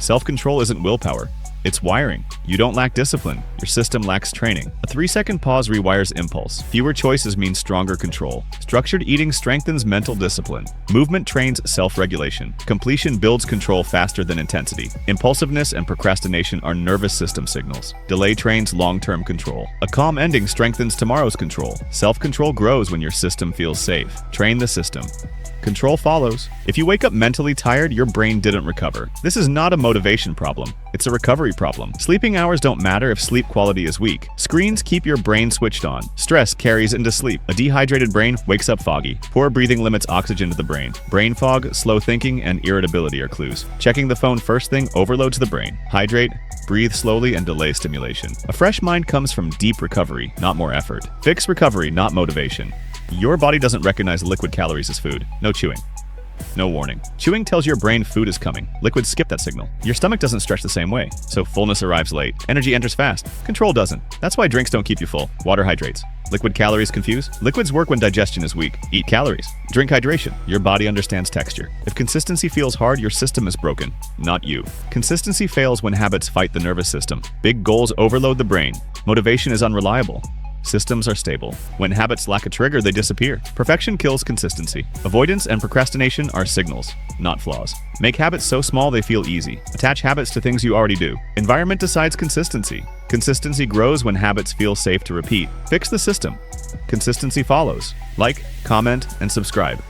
Self-control isn't willpower. It's wiring. You don't lack discipline. Your system lacks training. A 3-second pause rewires impulse. Fewer choices means stronger control. Structured eating strengthens mental discipline. Movement trains self-regulation. Completion builds control faster than intensity. Impulsiveness and procrastination are nervous system signals. Delay trains long-term control. A calm ending strengthens tomorrow's control. Self-control grows when your system feels safe. Train the system. Control follows. If you wake up mentally tired, your brain didn't recover. This is not a motivation problem. It's a recovery problem. Sleeping hours don't matter if sleep quality is weak. Screens keep your brain switched on. Stress carries into sleep. A dehydrated brain wakes up foggy. Poor breathing limits oxygen to the brain. Brain fog, slow thinking, and irritability are clues. Checking the phone first thing overloads the brain. Hydrate, breathe slowly, and delay stimulation. A fresh mind comes from deep recovery, not more effort. Fix recovery, not motivation. Your body doesn't recognize liquid calories as food. No chewing. No warning. Chewing tells your brain food is coming. Liquids skip that signal. Your stomach doesn't stretch the same way, so fullness arrives late. Energy enters fast. Control doesn't. That's why drinks don't keep you full. Water hydrates. Liquid calories confuse? Liquids work when digestion is weak. Eat calories. Drink hydration. Your body understands texture. If consistency feels hard, your system is broken, not you. Consistency fails when habits fight the nervous system. Big goals overload the brain. Motivation is unreliable. Systems are stable. When habits lack a trigger, they disappear. Perfection kills consistency. Avoidance and procrastination are signals, not flaws. Make habits so small they feel easy. Attach habits to things you already do. Environment decides consistency. Consistency grows when habits feel safe to repeat. Fix the system. Consistency follows. Like, comment, and subscribe.